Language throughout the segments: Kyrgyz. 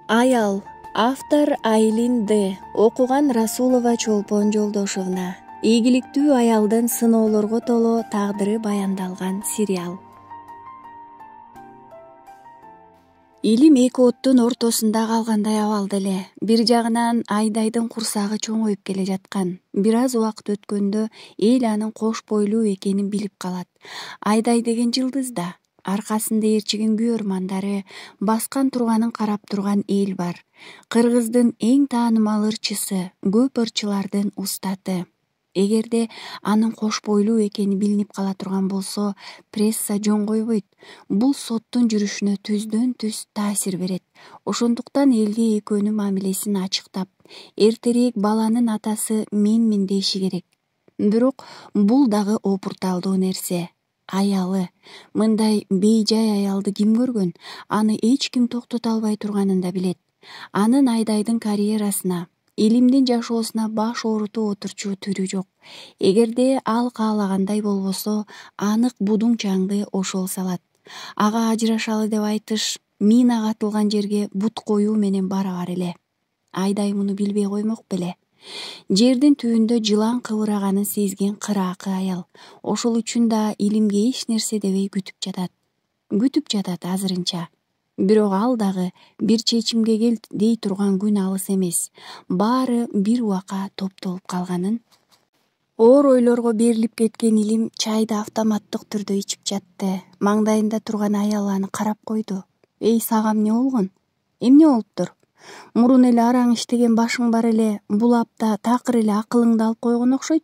Аял. Автор Айлин Д. Окуган Расулова Чолпон Жолдошовна. Ийгиликтүү аялдын сыноолорго толо тагдыры баяндалган сериал. Илим эки оттун ортосунда калгандай абалда эле. Бир жагынан Айдайдын курсагы чоңоюп келе жаткан. Бир аз убакыт өткөндө эл анын кош бойлуу экенин билип калат. Айдай деген жылдыз да. Аркасында ээрчиген күй ормандары, баскан турганын карап турган эл бар. Кыргыздын эң таанымал ырчысы, көп ырчылардын устаты. Эгерде анын кош бойлуу экени билинип кала турган болсо, пресса жон койбойт. Бул соттун жүрүшүнө түздөн түз таасир берет. Ошондуктан элге экөөнүн мамилесин ачыктап, эртерээк баланын атасы менмин деши керек. Бирок бул дагы опурталдуу нерсе. Аялы. Мындай бейжай аялды ким көргөн? Аны эч ким токтото албай турганын да билет. Анын Айдайдын карьерасына, илимдин жашоосуна баш оорутуп отурчу түрү жок. Эгерде ал каалагандай болбосо, анык будуң чаңды ошол салат. Ага ажырашалы деп айтыш мина катылган жерге бут коюу менен барабар эле. Айдай муну билбей коймок беле. Жердин түбүндө жылан кыбыраганын сезген кыраакы аял. Ошол үчүн да илимге эч нерсе дебей күтүп жатат азырынча. Бирок ал дагы бир чечимге кел дей турган күн алыс эмес. Баары бир убакка топтолуп калганын. Оор ойлорго берилип кеткен илим чайды автоматтык түрдө ичип жатты. Маңдайында турган аял аны карап койду. Эй, сага эмне болгон? Эмне болуптур? Мурун эле араң иштеген башың бар эле, бул апта такыр эле акылыңды алып койгон окшойт.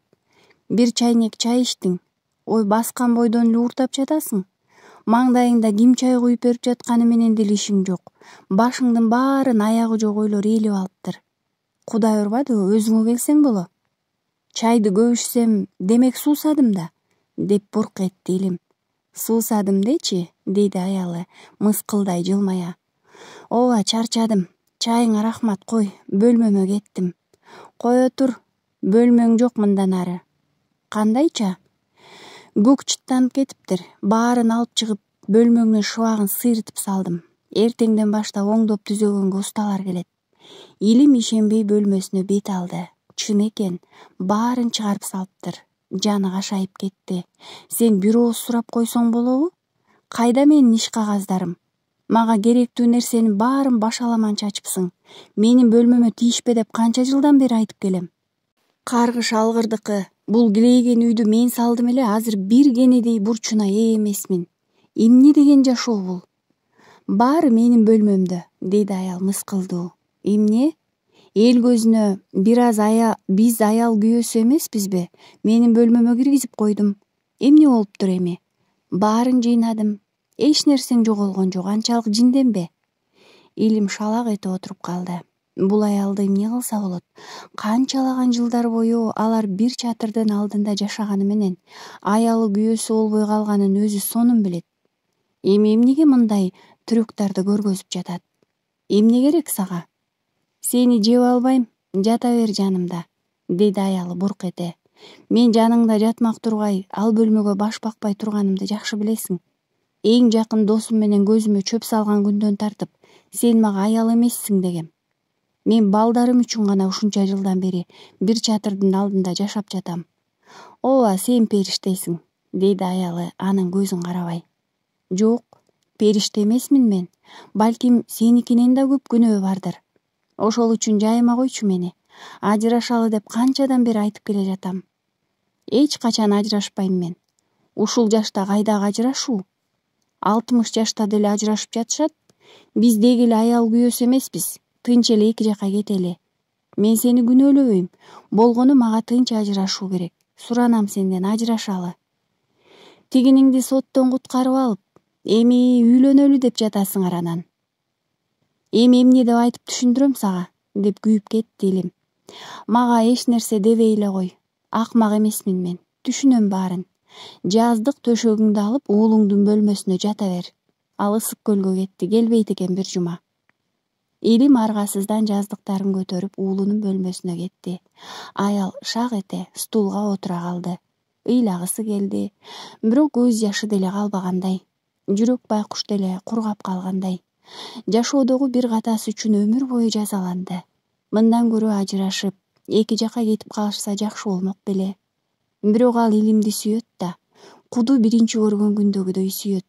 Бир чайнек чай иштиң. Ой, баскан бойдон эле ууртап жатасың. Маңдайыңда ким чай куюп берип жатканы менен деле ишиң жок. Башыңдын баарын аягы жок ойлор ээлеп алыптыр. Кудай урбады, өзүңө келсең боло. Чайды көп ичсем, демек суусадым да, деп бурк этти илим. Суусадым дечи, деди аялы, мыскылдай жылмая. Ооба, чарчадым. Чайыңа рахмат, кой, бөлмөмө кеттим. Кое тур, бөлмөң жок мындан ары. Кандайча? Көк чыттанып кетиптир. Баарын алып чыгып, бөлмөңдүн шыбагын сыйрытып салдым. Эртеңден баштап оңдоп түзөгөнгө усталар келет. Илим ишенбей бөлмөсүнө бет алды. Чын экен, баарын чыгарып салыптыр. Жаны кашайып кетти. Сен бир ооз сурап койсоң болобу? Кайда менин иш кагаздарым? Мага керектүү нерсенин баарын башаламан чачыпсың. Менин бөлмөмө тийишпе деп канча жылдан бери айтып келем. Каргыш алгырдыкы. Бул килейген үйдү мен салдым эле, азыр бир кенедей бурчуна ээ эмесмин. Эмне деген жашоо бул? Баары менин бөлмөмдө, деди аял мыскылдуу. Эмне? Эл көзүнө биз аял күйөөсү эмеспизби? Менин бөлмөмө киргизип койдум. Эмне болуптур эми? Баарын жыйнадым. Эч нерсең жоголгон жок, анчалык жинденбе. Илим шалак этип отуруп калды. Бул аялды эмне кылса болот? Канчалаган жылдар бою алар бир чатырдын алдында жашаганы менен аялы күйөөсү болбой калганын өзү сонун билет. Эми эмнеге мындай трюктарды көргөзүп жатат? Эмне керек сага? Сени жеп албайм, жата бер жанымда, деди аялы бурк эте. Мен жаныңда жатмак тургай, ал бөлмөгө баш бакпай турганымды жакшы билесиң. Эң жакын досум менен көзүмө чөп салган күндөн тартып, сен мага аял эмессиң дегем. Мен балдарым үчүн гана ушунча жылдан бери бир чатырдын алдында жашап жатам. Ооба, сен периштесиң, деди аялы анын көзүн карабай. Жок, периште эмесмин мен. Балким сеникинен да көп күнөө бардыр. Ошол үчүн жайыма койчу мени. Ажырашалы деп канчадан бери айтып келе жатам. Эч качан ажырашпайм мен. Ушул жашта кайдагы ажырашуу? 60 жашта деле ажырашып жатышат. Биз деги эле аял күйөөсү эмеспиз. Тынч эле эки жака кетели. Мен сени күнөөлөбөйм. Болгону мага тынч ажырашуу керек. Суранам сенден, ажырашалы. Тигиниңди соттон куткарып алып, эми үйлөнөлү деп жатасыңар анан. Эми эмне деп айтып түшүндүрөм сага, деп күйүп кетти илим. Мага эч нерсе дебей эле кой. Акмак эмесмин мен. Түшүнөм баарын. Жаздык төшөгүңдү алып, уулуңдун бөлмөсүнө жата бер. Ал ысык көлгө кетти, келбейт экен бир жума. Илим аргасыздан жаздыктарын көтөрүп уулунун бөлмөсүнө кетти. Аял шак эте стулга отура калды. Ыйлагысы келди, бирок көз жашы деле калбагандай. Жүрөк байкуш деле кургап калгандай. Жашоодогу бир катасы үчүн өмүр бою жазаланды. Мындан көрө ажырашып, эки жака кетип калышса жакшы болмок беле. Бирок ал илимди сүйөт да, куду биринчи көргөн күндөгүдөй сүйөт.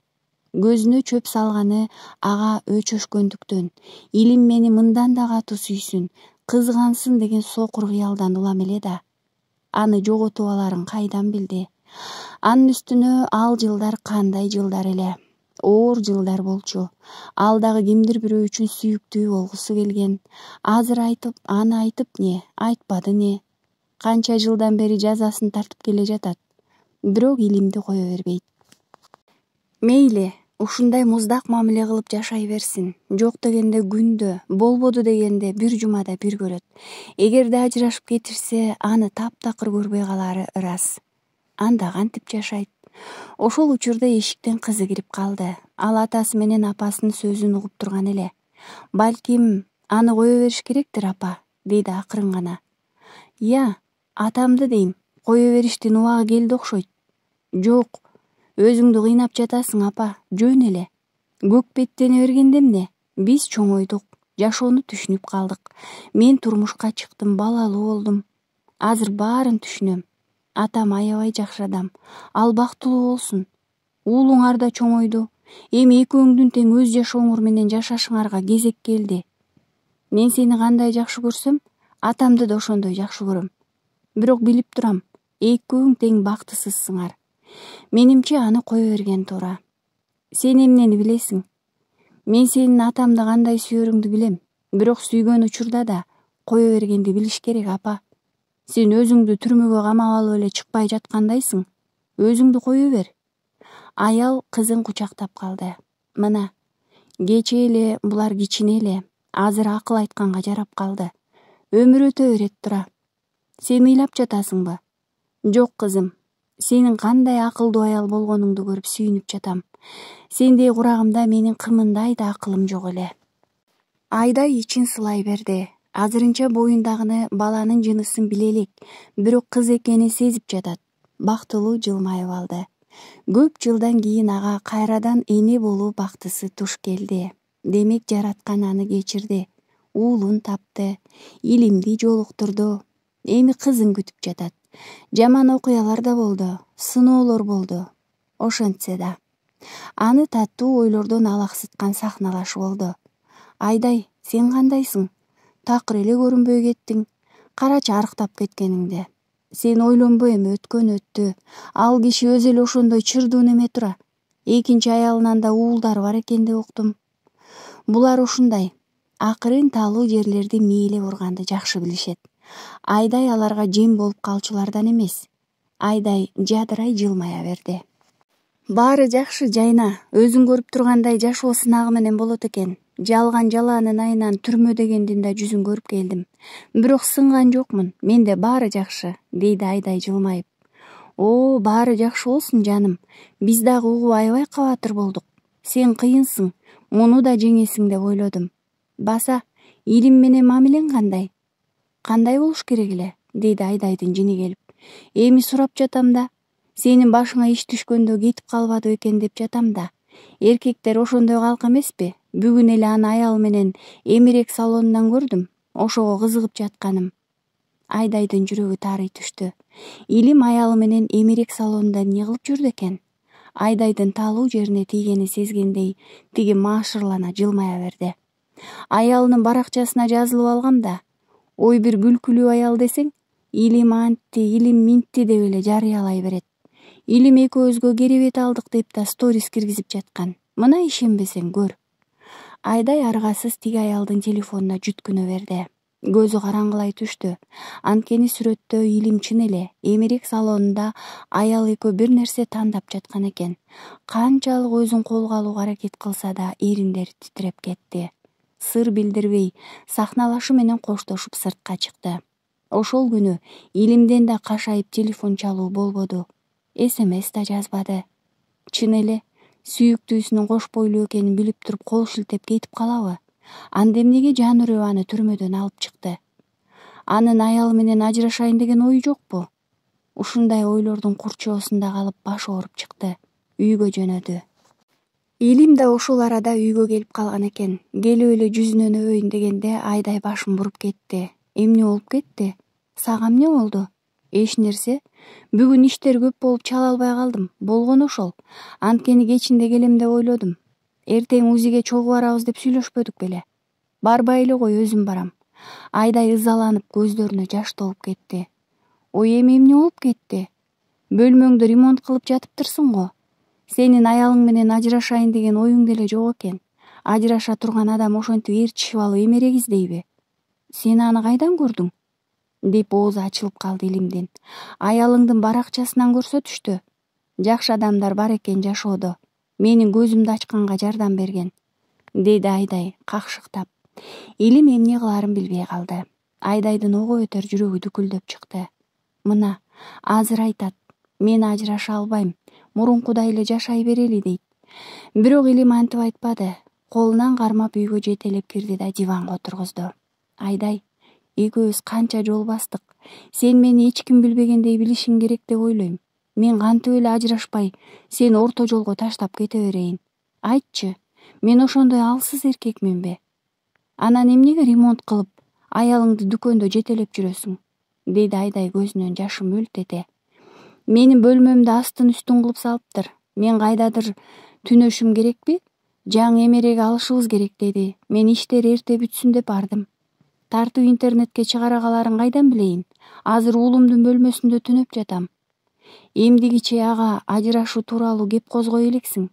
Көзүнө чөп салганы ага өчөшкөндүктөн, илим мени мындан да катуу сүйсүн, кызгансын деген сокур кыялдан улам эле да. Аны жоготуп аларын кайдан билди? Анын үстүнө ал жылдар кандай жылдар эле. Оор жылдар болчу. Ал дагы кимдир бирөө үчүн сүйүктүү болгусу келген. Азыр аны айтып не, айтпады не. Канча жылдан бери жазасын тартып келе жатат. Бирок илимди кое бербейт. Мейли, ушундай муздак мамиле кылып жашай берсин. Жок дегенде күндө, болбоду дегенде бир жумада бир көрөт. Эгерде ажырашып кетирсе, аны таптакыр көрбөй калары ырас. Анда кантип жашайт? Ошол учурда эшиктен кызы кирип калды. Ал атасы менен апасынын сөзүн угуп турган эле. Балким, аны кое бериш керектир, апа, дейди акырын гана. Я, атамды дейм, кое бериштин убагы келди окшойт. Жок, өзүңдү кыйнап жатасың, апа, жөн эле. Көк беттене бергенде эмне? Биз чоңойдук, жашоону түшүнүп калдык. Мен турмушка чыктым, балалуу болдум. Азыр баарын түшүнөм. Атам аябай жакшы адам. Ал бактылуу болсун. Уулуңар да чоңойду. Эми экөөңдүн тең өз жашооңор менен жашашыңарга кезек келди. Мен сени кандай жакшы көрсөм, атамды да ошондой жакшы көрөм. Бирок билип турам, экөөң тең бактысызсыңар. Менимче аны кое берген туура. Сен эмнени билесиң? Мен сенин атамды кандай сүйөрүңдү билем. Бирок сүйгөн учурда да кое бергенди билиш керек, апа. Сен өзүңдү түрмөгө камап алып эле чыкпай жаткандайсың. Өзүңдү кое бер. Аял кызын кучактап калды. Мына, кечээ эле булар кичине эле, азыр акыл айтканга жарап калды. Өмүр өтө берет тура. Сен ыйлап жатасыңбы? Жок, кызым. Сенин кандай акылдуу аял болгонуңду көрүп сүйүнүп жатам. Сендей курагымда менин кымындай да акылым жок эле. Айдай ичин сылай берди. Азырынча боюндагыны баланын жынысын биле элек, бирок кыз экенин сезип жатат. Бактылуу жылмайып алды. Көп жылдан кийин ага кайрадан эне болуу бактысы туш келди. Демек жараткан аны кечирди. Уулун тапты, илимди жолуктурду. Эми кызын күтүп жатат. Жаман окуялар да болду, сыноолор болду. Ошентсе да. Аны таттуу ойлордон алаксыткан сахналаш болду. Айдай, сен кандайсың? Такыр эле көрүнбөй кеттиң. Карачы арыктап кеткениңди. Сен ойлонбо эми, өткөн өттү. Ал киши өзү эле ошондой чырдуу неме тура. Экинчи аялынан да уулдары бар экен деп уктум. Булар ушундай. Акырын талуу жерлерди мээлеп урганды жакшы билишет. Айдай аларга жем болуп калчулардан эмес. Айдай жадырай жылмая берди. Баары жакшы, Жайна. Өзүң көрүп тургандай жашоо сынагы менен болот экен. Жалган жалаанын айынан түрмө дегендин да жүзүн көрүп келдим. Бирок сынган жокмун. Менде баары жакшы, дейди Айдай жылмайып. О, баары жакшы болсун, жаным. Биз дагы угуп аябай кабатыр болдук. Сен кыйынсың, муну да жеңесиң деп ойлодум. Баса, илим менен мамилең кандай? Кандай болуш керек эле, дейди Айдайдын жини келип. Эми сурап жатам да. Сенин башыңа иш түшкөндө кетип калбады экен деп жатам да. Эркектер ошондой калк эмеспи? Бүгүн эле аны аял менен эмерек салонунан көрдүм. Ошого кызыгып жатканым. Айдайдын жүрөгү таарый түштү. Илим аялы менен эмерек салонунда эмне кылып жүрдү экен? Айдайдын талуу жерине тийгени сезгендей, тиги маашырлана жылмая берди. Аялынын баракчасына жазылып алгам да. Ой, бир күлкүлүү аял десең, илим антти, илим минтти деп эле жарыялай берет. Илим экөөбүзгө керебет алдык деп да сторис киргизип жаткан. Мына ишенбесең көр. Айдай аргасыз тиги аялдын телефонуна жүткүнө берди. Көзү караңгылай түштү. Анткени сүрөттө илим чын эле эмерек салонунда аял экөө бир нерсе тандап жаткан экен. Канчалык өзүн колго алууга аракет кылса да эриндери титиреп кетти. Сыр билдирбей, сахналашы менен коштошуп сыртка чыкты. Ошол күнү илимден да кашайып телефон чалуу болбоду. СМС да жазбады. Чын эле сүйүктүүсүнүн кош бойлуу экенин билип туруп кол шилтеп кетип калабы? Анда эмнеге Жанырөө аны түрмөдөн алып чыкты? Анын аялы менен ажырашайын деген ою жокпу? Ушундай ойлордун курчоосунда калып башы ооруп чыкты. Үйгө жөнөдү. Илим да ушул арада үйгө келип калган экен. Келип эле жүзүнөн өбөйүн дегенде Айдай башын буруп кетти. Эмне болуп кетти? Сага эмне болду? Эч нерсе. Бүгүн иштер көп болуп чала албай калдым. Болгону ошол. Анткени кечинде келем деп ойлодум. Эртең УЗИге чогуу барабыз деп сүйлөшпөдүк беле? Барбай эле кой, өзүм барам. Айдай ызаланып көздөрүнө жаш толуп кетти. Ой, эми эмне болуп кетти? Бөлмөңдү ремонт кылып жатыптырсың го. Сенин аялың менен ажырашайын деген оюң деле жок экен. Ажыраша турган адам ошентип ээрчишип алып эмерек издейби? Сен аны кайдан көрдүң? Деп оозу ачылып калды Илимдин. Аялыңдын баракчасынан көрсөтүштү. Жакшы адамдар бар экен жашоодо. Менин көзүмдү ачканга жардам берген, деди Айдай какшыктап. Илим эмне кылаарын билбей калды. Айдайдын ого өтөр жүрөгү дүкүлдөп чыкты. Мына, азыр айтат, мен ажыраша албайм, мурункудай эле жашай берели дейт. Бирок Илим антип айтпады. Колунан кармап үйгө жетелеп кирди да диванга отургузду. Айдай, экөөбүз канча жол бастык. Сен мени эч ким билбегендей билишиң керек деп ойлойм. Мен кантип эле ажырашпай, сени орто жолго таштап кете берейин? Айтчы, мен ошондой алсыз эркекминби? Анан эмнеге ремонт кылып, аялыңды дүкөндө жетелеп жүрөсүң? Деди Айдай көзүнөн жашы мөлт эте. Менин бөлмөмдү астын үстүн кылып салыптыр. Мен кайдадыр түнөшүм керекпи? Жаңы эмерек алышыбыз керек деди. Мен иштер эрте бүтсүн деп бардым. Тартып интернетке чыгара калаарын кайдан билейин? Азыр уулумдун бөлмөсүндө түнөп жатам. Эмдигиче ага ажырашуу тууралуу кеп козгой элексиң?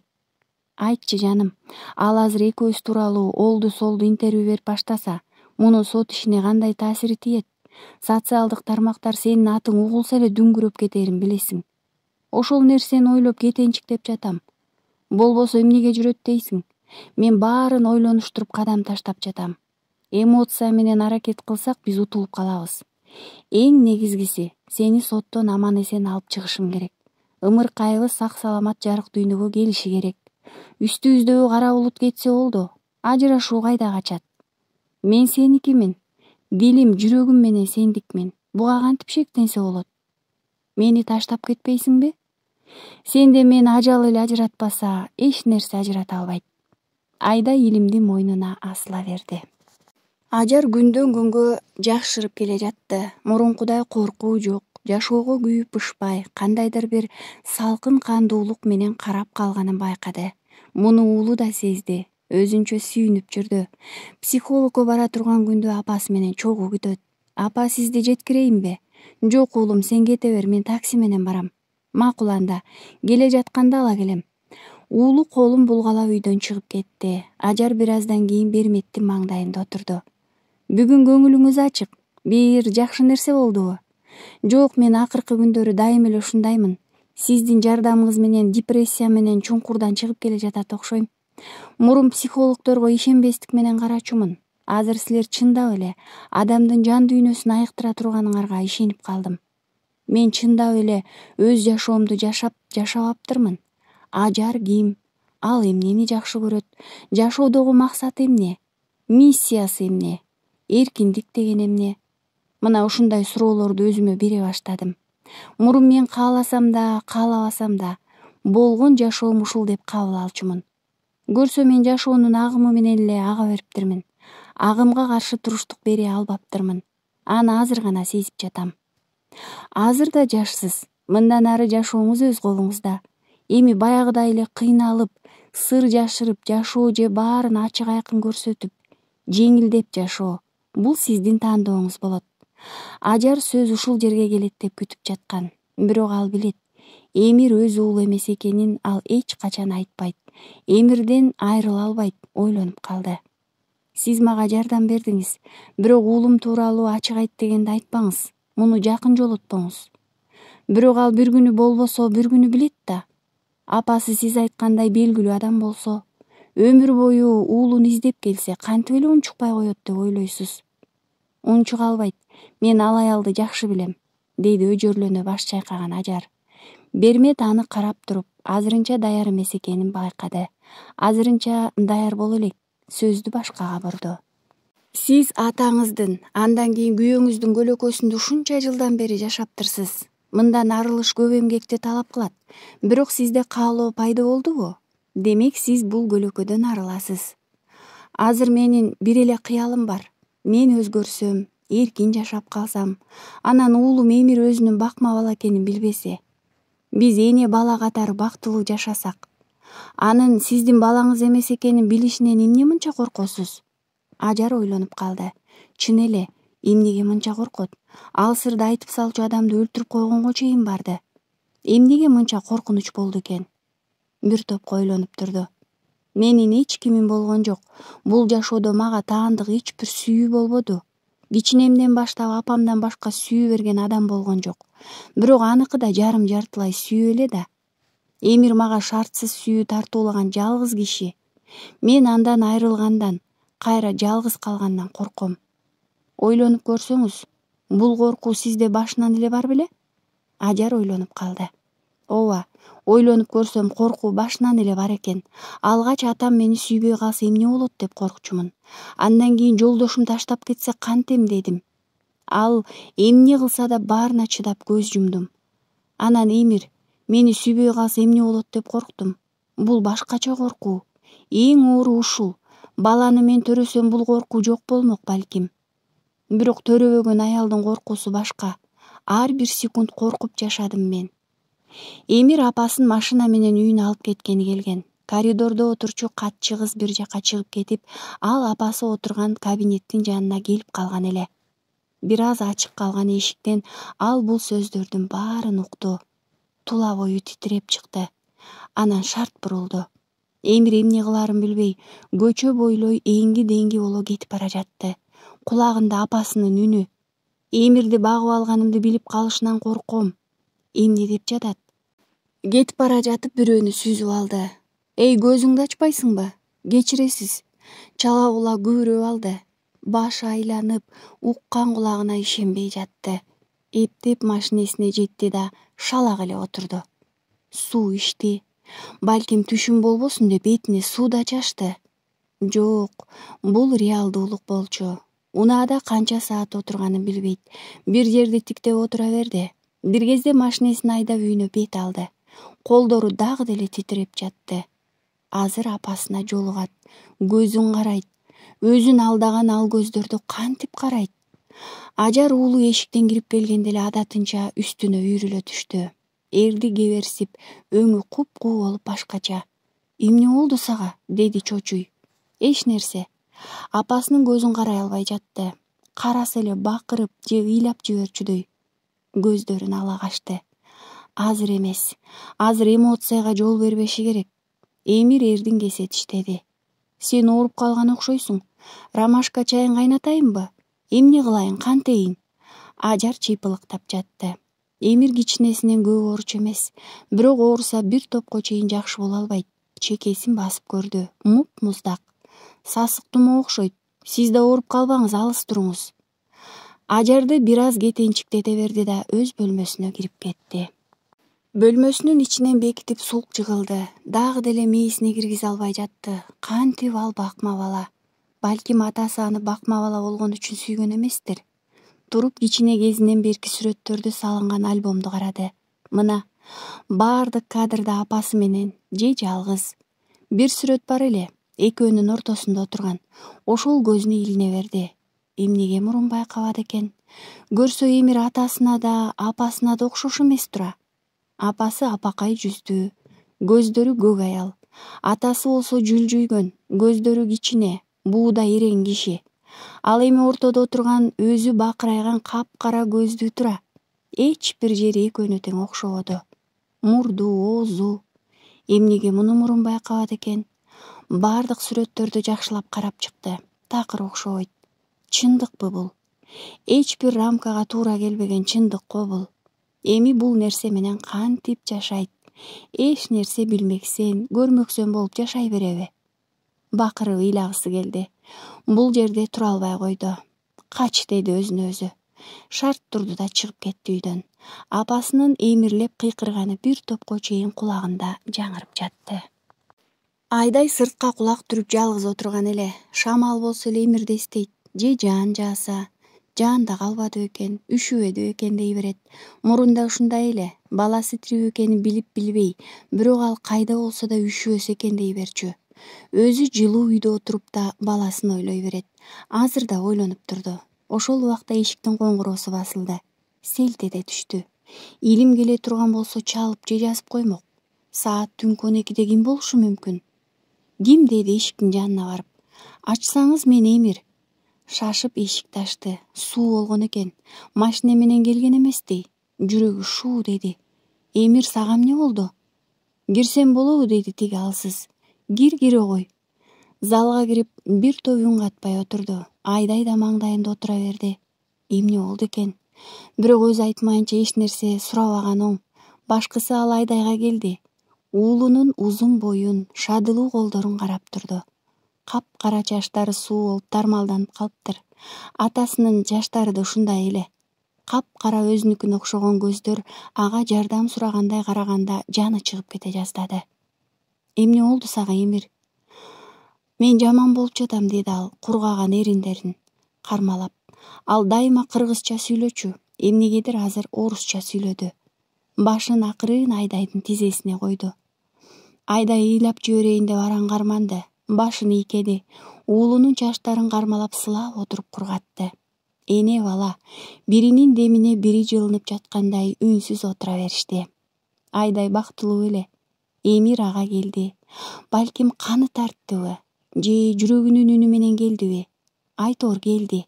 Айтчы жаным, ал азыр экөөбүз тууралуу олду солду интервью берип баштаса, мунун сот ишине кандай таасири тиет? Социалдык тармактар сенин атың угулса эле дүңгүрөп кетерин билесиң. Ошол нерсени ойлоп кетенчиктеп жатам. Болбосо эмнеге жүрөт дейсиң? Мен баарын ойлонуштуруп кадам таштап жатам. Эмоция менен аракет кылсак биз утулуп калабыз. Эң негизгиси, сени соттон аман эсен алып чыгышым керек. Ымыркайыбыз сак саламат жарык дүйнөгө келиши керек. Үстүбүздөгү кара булут кетсе болду. Ажырашуу кайда качат? Мен сеникимин. Дилим, жүрөгүм менен сендикмин. Буга кантип шектенсе болот? Мени таштап кетпейсиңби? Сенде мени ажал эле ажыратпаса, эч нерсе ажырата албайт. Айдай Илимдин мойнуна асыла берди. Ажар күндөн күнгө жакшырып келе жатты. Мурункудай коркуу жок. Жашоого күйүп бышпай, кандайдыр бир салкын кандуулук менен карап калганын байкады. Муну уулу да сезди. Өзүнчө сүйүнүп жүрдү. Психологко бара турган күндү апасы менен чогуу күтөт. Апа, сизди жеткирейинби? Жок уулум, сен кете бер, мен такси менен барам. Макул анда, келе жатканда ала келем. Уулу колун булгалап үйдөн чыгып кетти. Ажар бир аздан кийин Берметтин маңдайында отурду. Бүгүн көңүлүңүз ачык. Бир жакшы нерсе болдубу? Жок, мен акыркы күндөрү дайым эле ушундаймын. Сиздин жардамыңыз менен депрессия менен чуңкурдан чыгып келе жатат окшойм. Мурун психологдорго ишенбестик менен карачумун. Азыр силер чындап эле адамдын жан дүйнөсүн айыктыра турганыңарга ишенип калдым. Мен чындап эле өз жашоомду жашабаптырмын. Ажар ким? Ал эмнени жакшы көрөт? Жашоодогу максаты эмне? Миссиясы эмне? Эркиндик деген эмне? Мына ушундай суроолорду өзүмө бере баштадым. Мурун мен кааласам да, каалабасам да болгон жашоом ушул деп кабыл алчумун. Көрсө мен жашоонун агымы менен эле ага бериптирмин. Агымга каршы туруштук бере албаптырмын. Аны азыр гана сезип жатам. Азыр да жашсыз. Мындан ары жашооңуз өз колуңузда. Эми баягыдай эле кыйналып, сыр жашырып жашоо же баарын ачык айкын көрсөтүп, жеңилдеп жашоо. Бул сиздин тандооңуз болот. Ажар сөз ушул жерге келет деп күтүп жаткан. Бирок ал билет. Эмир өз уулу эмес экенин ал эч качан айтпайт. Эмирден айрыла албайт, ойлонуп калды. Сиз мага жардам бердиңиз. Бирок уулум тууралуу ачык айт дегенди айтпаңыз. Муну жакын жолотпоңуз. Бирок ал бир күнү болбосо, бир күнү билет да. Апасы сиз айткандай белгилүү адам болсо, өмүр бою уулун издеп келсе, кантип эле унчукпай коет деп ойлойсуз? Унчуга албайт. Мен ал аялды жакшы билем, деди өжөрлөнө баш чайкаган Ажар. Бермет аны карап туруп, азырынча даяр эмес экенин байкады. Азырынча даяр боло элек, сөздү башкага бурду. Сиз атаңыздын, андан кийин күйөөңүздүн көлөкөсүндө ушунча жылдан бери жашаптырсыз. Мындан арылыш көп эмгекти талап кылат. Бирок сизде каалоо пайда болдубу? Демек сиз бул көлөкөдөн арыласыз. Азыр менин бир эле кыялым бар. Мен өзгөрсөм, эркин жашап калсам, анан уулум Эмир өзүнүн бакма бала экенин билбесе, биз эне бала катары бактылуу жашасак, анын сиздин балаңыз эмес экенин билишинен эмне мынча коркосуз? Ажар ойлонуп калды. Чын эле, эмнеге мынча коркот? Ал сырды айтып салчу адамды өлтүрүп койгонго чейин барды. Эмнеге мынча коркунуч болду экен? Бир топко ойлонуп турду. Менин эч кимим болгон жок. Бул жашоодо мага таандык эч бир сүйүү болбоду. Кичинемден баштап апамдан башка сүйүү берген адам болгон жок. Бирок аныкы да жарым жартылай сүйүү эле да. Эмир мага шартсыз сүйүү тартуулаган жалгыз киши. Мен андан айрылгандан, кайра жалгыз калгандан корком. Ойлонуп көрсөңүз, бул коркуу сизде башынан эле бар беле? Ажар ойлонуп калды. Ооба, ойлонуп көрсөм коркуу башынан эле бар экен. Алгач атам мени сүйбөй калса эмне болот деп коркчумун. Андан кийин жолдошум таштап кетсе кантем дедим. Ал эмне кылса да баарына чыдап көз жумдум. Анан Эмир мени сүйбөй калса эмне болот деп корктум. Бул башкача коркуу. Эң оору ушул. Баланы мен төрөсөм бул коркуу жок болмок балким. Бирок төрөбөгөн аялдын коркуусу башка. Ар бир секунд коркуп жашадым мен. Эмир апасын машина менен үйүнө алып кеткени келген. Коридордо отурчу катчы кыз бир жака чыгып кетип, ал апасы отурган кабинеттин жанына келип калган эле. Бир аз ачык калган эшиктен ал бул сөздөрдүн баарын укту. Тула бою титиреп чыкты. Анан шарт бурулду. Эмир эмне кыларын билбей, көчө бойлой эңги-деңги боло кетип бара жатты. Кулагында апасынын үнү. Эмирди багып алганымды билип калышынан корком. Эмне деп жатат? Кетип бара жатып бирөөнү сүзүп алды. Эй, көзүңдү ачпайсыңбы? Кечиресиз. Чала-була күбүрөп алды. Башы айланып, уккан кулагына ишенбей жатты. Эптеп машинесине жетти да шалак эле отурду. Суу ичти. Балким түшүм болбосун деп бетине суу да чачты. Жок, бул реалдуулук болчу. Унаада канча саат отурганын билбейт. Бир жерде тиктеп отура берди. Бир кезде машинесин айдап үйүнө бет алды. Колдору дагы деле титиреп жатты. Азыр апасына жолугат. Көзүн карайт. Өзүн алдаган ал көздөрдү кантип карайт? Ажар уулу эшиктен кирип келгенде эле адатынча үстүнө үйрүлө түштү. Эрди кеберсип, өңү куп-куу болуп башкача. Эмне болду сага? Деди чочуй. Эч нерсе. Апасынын көзүн карай албай жатты. Караса эле бакырып же ыйлап жиберчүдөй. Көздөрүн ала качты. Азыр эмес. Азыр эмоцияга жол бербеши керек. Эмир эрдин кесе тиштеди. Сен ооруп калган окшойсуң. Ромашка чайын кайнатайынбы? Эмне кылайын, кантейин? Ажар чыйпылыктап жатты. Эмир кичинесинен көп ооручу эмес. Бирок ооруса бир топко чейин жакшы боло албайт. Чекесин басып көрдү. Муп-муздак. Сасык тумоо окшойт. Сиз да ооруп калбаңыз, алыс туруңуз. Ажарды бир аз кетенчиктете берди да өз бөлмөсүнө кирип кетти. Бөлмөсүнүн ичинен бекитип сулук жыгылды. Дагы деле мээсине киргизе албай жатты. Кантип ал бакма бала? Балким атасы аны бакма бала болгон үчүн сүйгөн эместир. Туруп кичине кезинен берки сүрөттөрдү салынган альбомду карады. Мына, баардык кадрда апасы менен же жалгыз. Бир сүрөт бар эле, экөөнүн ортосунда отурган. Ошол көзүнө илине берди. Эмнеге мурун байкабады экен? Көрсө Эмир атасына да, апасына да окшош эмес тура. Апасы апакай жүздүү, көздөрү көк аял. Атасы болсо жүлжүйгөн, көздөрү кичине, буудай эрең киши. Ал эми ортодо отурган өзү бакырайган капкара көздүү тура. Эч бир жери экөөнө тең окшободу. Мурду, оозу. Эмнеге муну мурун байкабады экен? Баардык сүрөттөрдү жакшылап карап чыкты. Такыр окшобойт. Чындыкпы бул? Эч бир рамкага туура келбеген чындык го бул. Эми бул нерсе менен кантип жашайт? Эч нерсе билмексен, көрмөксөн болуп жашай береби? Бакырып ыйлагысы келди. Бул жерде тура албай койду. Кач деди өзүнө өзү. Шарт турду да чыгып кетти үйдөн. Апасынын эмирлеп кыйкырганы бир топко чейин кулагында жаңырып жатты. Айдай сыртка кулак түрүп жалгыз отурган эле. Шамал болсо эле Эмирди эстейт. Же жан жааса, Жаанда калбады экен, үшүбөдү экен дей берет. Мурунда ушундай эле, баласы тирүү экенин билип билбей, бирок ал кайда болсо да үшүбөс экен дей берчү. Өзү жылуу үйдө отуруп да баласын ойлой берет. Азыр да ойлонуп турду. Ошол убакта эшиктин коңгуроосу басылды. Селт эте түштү. Илим келе турган болсо чалып же жазып коймок. Саат түнкү 12-де ким болушу мүмкүн? Ким, деди эшиктин жанына барып. Ачсаңыз, мен Эмир. Шашып эшикти ачты. Суу болгон экен. Машина менен келген эмести. Жүрөгү шуу деди. Эмир, сага эмне болду? Кирсем болобу, деди тиги алсыз. Кире кой. Залга кирип, бир топ үн катпай отурду. Айдай да маңдайында отура берди. Эмне болду экен? Бирок өзү айтмайынча эч нерсе сурабаган оң. Башкысы ал Айдайга келди. Уулунун узун боюн, шадылуу колдорун карап турду. Капкара чачтары суу болуп тармалданып калыптыр. Атасынын чачтары да ушундай эле. Капкара өзүнүкүнө окшогон көздөр ага жардам сурагандай караганда жаны чыгып кете жаздады. Эмне болду сага, Эмир? Мен жаман болуп жатам, деди ал кургаган эриндерин кармалап. Ал дайыма кыргызча сүйлөчү, эмнегедир азыр орусча сүйлөдү. Башын акырын Айдайдын тизесине койду. Айдай ыйлап жиберейин деп араң карманды. Башын ийкеди. Уулунун чачтарын кармалап сылап отуруп кургатты. Эне бала биринин демине бири жылынып жаткандай үнсүз отура беришти. Айдай бактылуу эле. Эмир ага келди. Балким каны тарттыбы же жүрөгүнүн үнү менен келдиби? Айтор келди.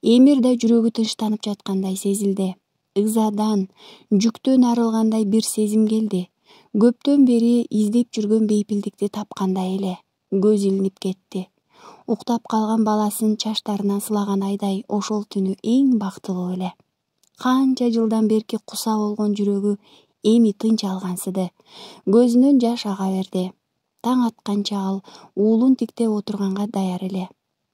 Эмир да жүрөгү тынчтанып жаткандай сезилди. Ызадан, жүктөн арылгандай бир сезим келди. Көптөн бери издеп жүргөн бейпилдикти тапкандай эле. Көз илинип кетти. Уктап калган баласын чачтарынан сылаган Айдай ошол түнү эң бактылуу эле. Канча жылдан берки куса болгон жүрөгү эми тынч алгансыды. Көзүнөн жаш ага берди. Таң атканча ал уулун тиктеп отурганга даяр эле.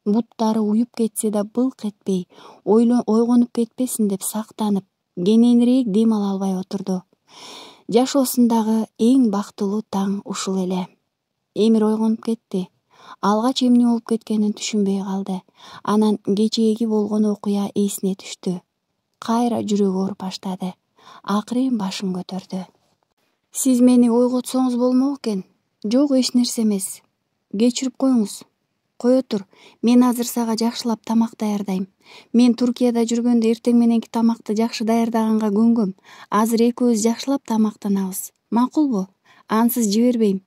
Буттары уюп кетсе да былк этпей, ойгонуп кетпесин деп сактанып, кененирээк дем ала албай отурду. Жашоосундагы эң бактылуу таң ушул эле. Эмир ойгонуп кетти. Алгач эмне болуп кеткенин түшүнбөй калды. Анан кечээги болгон окуя эсине түштү. Кайра жүрөгү ооруп баштады. Акырын башын көтөрдү. Сиз мени ойготсоңуз болмок экен. Жок, эч нерсе эмес. Кечирип коюңуз. Кое тур, мен азыр сага жакшылап тамак даярдайм. Мен Туркияда жүргөндө эртең мененки тамакты жакшы даярдаганга көнгөм. Азыр экөөбүз жакшылап тамактанабыз. Макулбу? Ансыз жибербейм.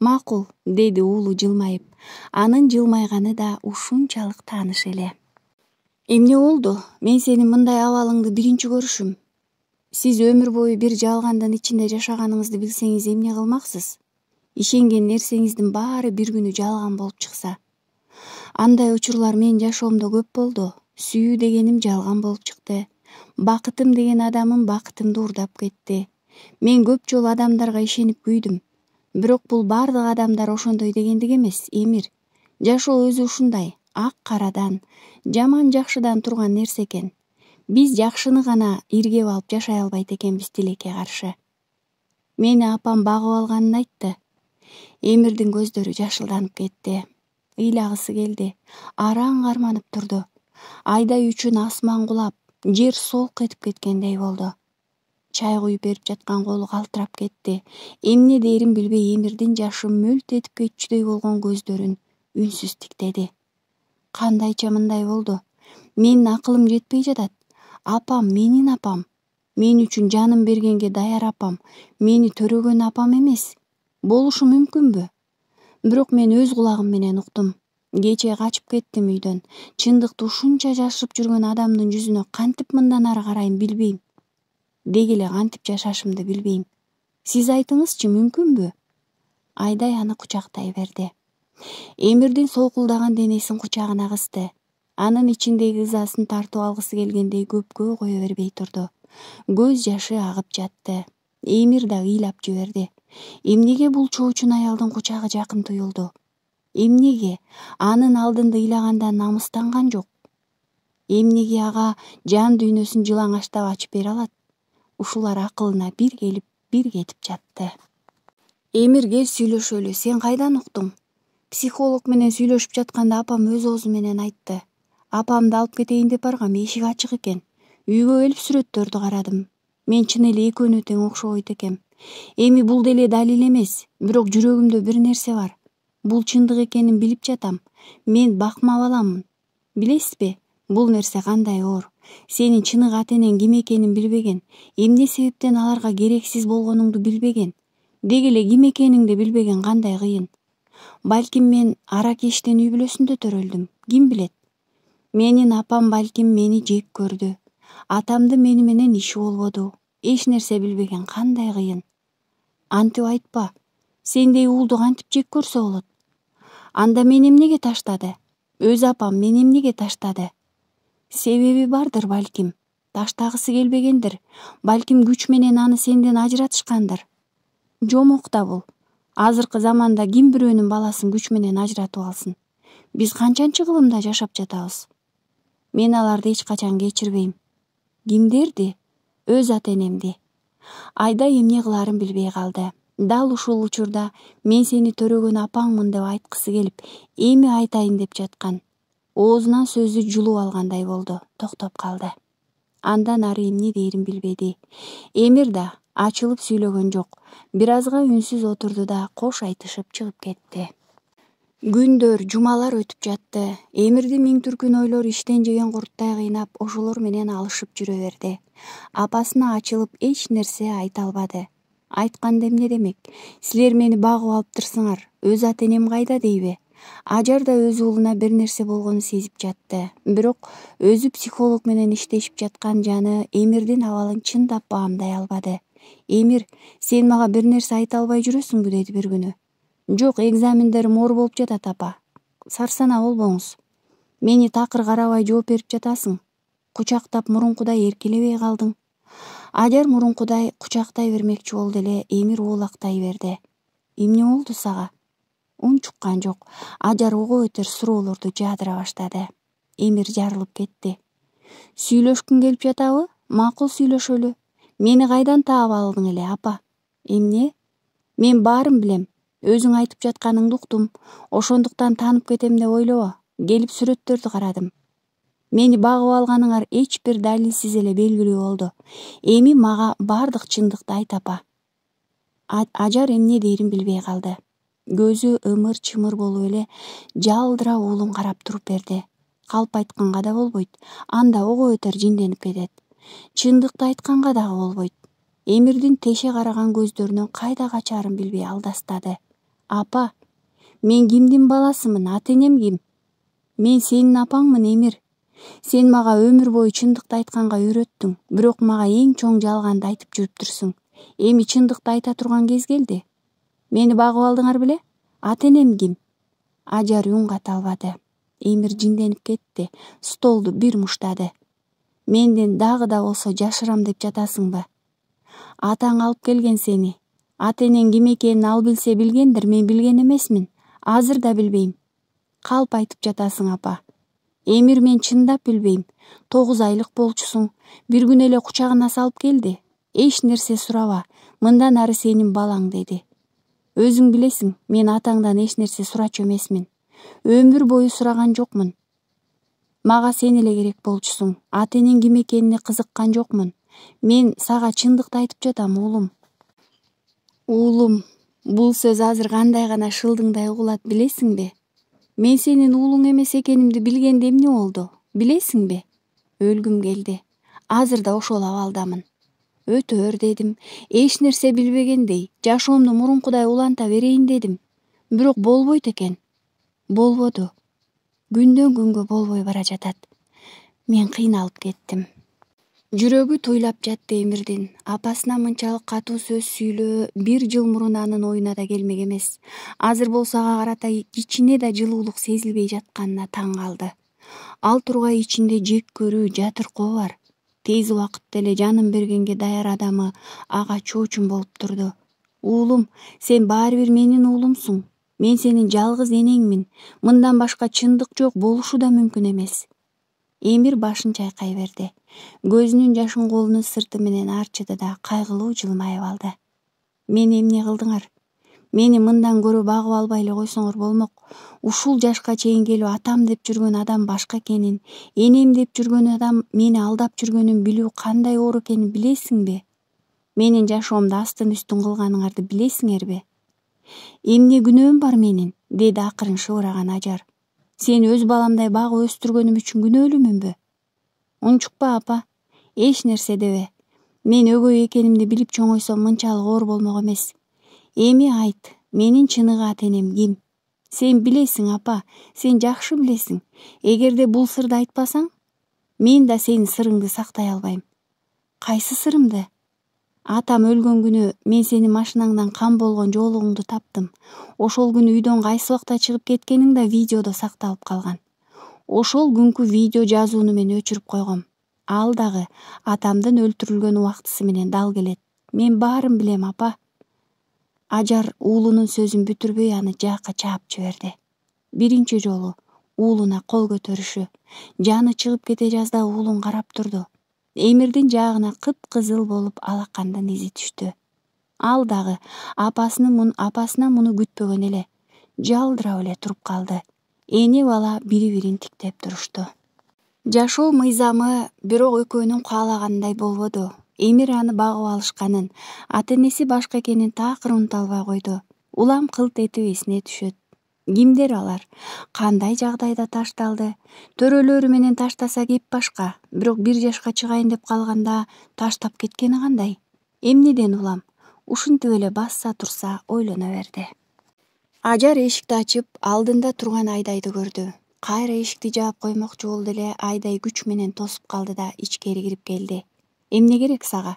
Макул, деди уулу жылмайып. Анын жылмайганы да ушунчалык тааныш эле. Эмне болду? Мен сенин мындай абалыңды биринчи көрүшүм. Сиз өмүр бою бир жалгандын ичинде жашаганыңызды билсеңиз эмне кылмаксыз? Ишенген нерсеңиздин баары бир күнү жалган болуп чыкса. Андай учурлар менин жашоомдо көп болду. Сүйүү дегеним жалган болуп чыкты. Бакытым деген адамым бакытымды урдап кетти. Мен көп жолу адамдарга ишенип күйдүм. Бирок бул бардык адамдар ошондой дегендик эмес, Эмир. Жашоо өзү ушундай, ак-карадан, жаман-жакшыдан турган нерсе экен. Биз жакшыны гана иргеп алып жашай албайт экенбиз тилекке каршы. Мени апам багып алганын айтты. Эмирдин көздөрү жашылданып кетти. Ыйлагысы келди. Араң карманып турду. Айдай үчүн асман кулап, жер солк этип кеткендей болду. Чай куюп берип жаткан колу калтырап кетти. Эмне дээрин билбей Эмирдин жашы мөлт этип кетчүдөй болгон көздөрүн үнсүз тиктеди. Кандайча мындай болду? Менин акылым жетпей жатат. Апам менин апам. Мен үчүн жанын бергенге даяр апам. Мени төрөгөн апам эмес. Болушу мүмкүнбү? Бирок мен өз кулагым менен уктум. Кечээ качып кеттим үйдөн. Чындыкты ушунча жашырып жүргөн адамдын жүзүнө кантип мындан ары карайын билбейм. Деги эле кантип жашашымды билбейм. Сиз айтыңызчы, мүмкүнбү? Айдай аны кучактай берди. Эмирдин солкулдаган денесин кучагына кысты. Анын ичиндеги ызасын тартып алгысы келгендей көпкө кое бербей турду. Көз жашы агып жатты. Эмир да ыйлап жиберди. Эмнеге бул чоочун аялдын кучагы жакын туюлду? Эмнеге анын алдында ыйлагандан намыстанган жок? Эмнеге ага жан дүйнөсүн жылаңачтап ачып бере алат? Ушулар акылына бир келип, бир кетип жатты. Эмир, кел сүйлөшөлү. Сен кайдан уктуң? Психолог менен сүйлөшүп жатканда апам өз оозу менен айтты. Апамды алып кетейин деп баргам, эшик ачык экен. Үйгө келип сүрөттөрдү карадым. Мен чын эле экөөнө тең окшобойт экем. Эми бул деле далил эмес, бирок жүрөгүмдө бир нерсе бар. Бул чындык экенин билип жатам. Мен бакма баламмын. Билесизби, бул нерсе кандай оор. Сенин чыныгы ата-энең ким экенин билбеген, эмне себептен аларга керексиз болгонуңду билбеген, деги эле ким экениңди билбеген кандай кыйын. Балким мен аракештен үй бүлөсүндө төрөлдүм, ким билет. Менин апам балким мени жек көрдү. Атамды мени менен иши болбоду. Эч нерсе билбеген кандай кыйын. Антип айтпа. Сендей уулду кантип жек көрсө болот? Анда мени эмнеге таштады? Өз апам мени эмнеге таштады? Себеби бардыр балким. Таштагысы келбегендир. Балким күч менен аны сенден ажыратышкандыр. Жомок да бул. Азыркы заманда ким бирөөнүн баласын күч менен ажыратып алсын? Биз канчанчы кылымда жашап жатабыз? Мен аларды эч качан кечирбейм. Кимдерди? Өз ата-энемди. Айдай эмне кыларын билбей калды. Дал ушул учурда мен сени төрөгөн апаңмын деп айткысы келип, эми айтайын деп жаткан. Оозунан сөздү жулуп алгандай болду, токтоп калды. Андан ары эмне дээрин билбеди. Эмир да ачылып сүйлөгөн жок. Бир азга үнсүз отурду да кош айтышып чыгып кетти. Күндөр, жумалар өтүп жатты. Эмирдин миң түркүн ойлору иштен жеген курттай кыйнап, ошолор менен алышып жүрө берди. Апасына ачылып эч нерсе айта албады. Айтканда эмне демек? Силер мени багып алыптырсыңар. Өз ата-энем кайда дейби? Ажар да өз уулуна бир нерсе болгонун сезип жатты. Бирок өзү психолог менен иштешип жаткан жаны Эмирдин абалын чындап баамдай албады. Эмир, сен мага бир нерсе айта албай жүрөсүңбү деди бир күнү. Жок, экзамендерим оор болуп жатат, апа. Сарсана болбоңуз. Мени такыр карабай жооп берип жатасың. Кучактап мурункудай эркелебей калдың. Ажар мурункудай кучактай бермекчи болду эле Эмир оолактай берди. Эмне болду сага? Унчуккан жок. Ажар ого өтөр суроолорду жаадыра баштады. Эмир жарылып кетти. Сүйлөшкүң келип жатабы? Макул, сүйлөшөлү. Мени кайдан таап алдың эле, апа? Эмне? Мен баарын билем. Өзүң айтып жатканыңды уктум. Ошондуктан таанып кетем деп ойлобо. Келип сүрөттөрдү карадым. Мени багып алганыңар эч бир далилсиз эле белгилүү болду. Эми мага бардык чындыкты айт, апа. Ажар эмне дээрин билбей калды. Көзү ымыр-чымыр болуп эле жалдыра уулун карап туруп берди. Калп айтканга да болбойт. Анда ого өтөр жинденип кетет. Чындыкты айтканга дагы болбойт. Эмирдин теше караган көздөрүнөн кайда качаарын билбей алдастады. Апа, мен кимдин баласымын, ата-энем ким? Мен сенин апаңмын, Эмир. Сен мага өмүр бою чындыкты айтканга үйрөттүң, бирок мага эң чоң жалганды айтып жүрүптүрсүң. Эми чындыкты айта турган кез келди. Мени багып алдыңар беле? Ата-энем ким? Ажар үн ката албады. Эмир жинденип кетти, столду бир муштады. Менден дагы да болсо жашырам деп жатасыңбы? Атаң алып келген сени. Ата-энең ким экенин ал билсе билгендир, мен билген эмесмин. Азыр да билбейм. Калп айтып жатасың, апа. Эмир, мен чындап билбейм. 9 айлык болчусуң. Бир күн эле кучагына салып келди. Эч нерсе сураба. Мындан ары сенин балаң деди. Өзүң билесиң, мен атаңдан эч нерсе сурачу эмесмин. Өмүр бою сураган жокмун. Мага сен эле керек болчусуң. Ата-энең ким экенине кызыккан жокмун. Мен сага чындыкты айтып жатам, уулум. Уулум, бул сөз азыр кандай гана шылдыңдай угулат, билесиңби? Мен сенин уулуң эмес экенимди билгенде эмне болду? Билесиңби? Өлгүм келди. Азыр да ошол абалдамын. Өтөр дедим. Эч нерсе билбегендей, жашоомду мурункудай уланта берейин дедим. Бирок болбойт экен. Болбоду. Күндөн күнгө болбой бара жатат. Мен кыйналып кеттим. Жүрөгү туйлап жатты Эмирдин. Апасына мынчалык катуу сөз сүйлөө 1 жыл мурун анын оюна да келмек эмес. Азыр болсо ага карата кичине да жылуулук сезилбей жатканына таң калды. Ал тургай ичинде жек көрүү, жатыркоо бар. Тез убакытта эле жанын бергенге даяр адамы ага чоочун болуп турду. Уулум, сен баары бир менин уулумсуң. Мен сенин жалгыз энеңмин. Мындан башка чындык жок, болушу да мүмкүн эмес. Эмир башын чайкай берди. Көзүнүн жашын колунун сырты менен арчыды да кайгылуу жылмайып алды. Мен эмне кылдыңар? Мени мындан көрө багып албай эле койсоңор болмок. Ушул жашка чейин келип атам деп жүргөн адам башка экенин, энем деп жүргөн адам мени алдап жүргөнүн билүү кандай оор экенин билесиңби? Менин жашоомду астын үстүн кылганыңарды билесиңерби? Эмне күнөөм бар менин? Деди акырын шыбыраган Ажар. Сени өз баламдай багып өстүргөнүм үчүн күнөөлүүмүнбү? Унчукпа апа, эч нерсе дебе. Мен өгөй экенимди билип чоңойсом мынчалык оор болмок эмес. Эми айт, менин чыныгы ата-энем ким? Сен билесиң апа, сен жакшы билесиң. Эгерде бул сырды айтпасаң, мен да сенин сырыңды сактай албайм. Кайсы сырымды? Атам өлгөн күнү мен сенин машинаңдан кан болгон жоолугуңду таптым. Ошол күнү үйдөн кайсы убакта чыгып кеткениң да видеодо сакталып калган. Ошол күнкү видео жазууну мен өчүрүп койгом. Ал дагы атамдын өлтүрүлгөн убактысы менен дал келет. Мен баарын билем апа. Ажар уулунун сөзүн бүтүрбөй аны жаакка чаап жиберди. Биринчи жолу уулуна кол көтөрүшү. Жаны чыгып кете жаздап уулун карап турду. Эмирдин жаагына кыпкызыл болуп алакандын изи түштү. Ал дагы апасынан муну күтпөгөн эле. Жалдырап эле туруп калды. Эне бала бири-бирин тиктеп турушту. Жашоо мыйзамы бирок экөөнүн каалагандай болбоду. Эмир аны багып алышканын, ата-энеси башка экенин такыр унута албай койду. Улам кылт этип эсине түшөт. Кимдер алар? Кандай жагдайда ташталды? Төрөлөрү менен таштаса кеп башка, бирок 1 жашка чыгайын деп калганда таштап кеткени кандай? Эмнеден улам? Ушинтип эле басса турса ойлоно берди. Ажар эшикти ачып, алдында турган Айдайды көрдү. Кайра эшикти жаап коймокчу болду эле Айдай күч менен тосуп калды да ичкери кирип келди. Эмне керек сага?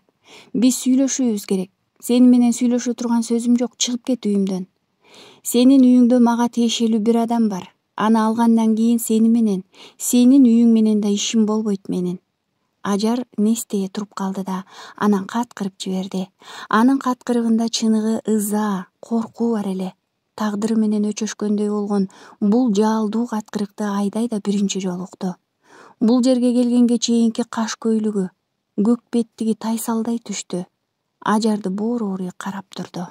Биз сүйлөшүүбүз керек. Сени менен сүйлөшө турган сөзүм жок, чыгып кет үйүмдөн. Сенин үйүңдө мага тиешелүү бир адам бар. Аны алгандан кийин сенин үйүң менен да ишим болбойт менин. Ажар нестее туруп калды да анан каткырып жиберди. Анын каткырыгында чыныгы ыза, коркуу бар эле. Тагдыры менен өчөшкөндөй болгон бул жаалдуу каткырыкты Айдай да биринчи жолу укту. Бул жерге келгенге чейинки каш көйлүгү, көк беттиги тайсалдай түштү. Ажарды боору-боору карап турду.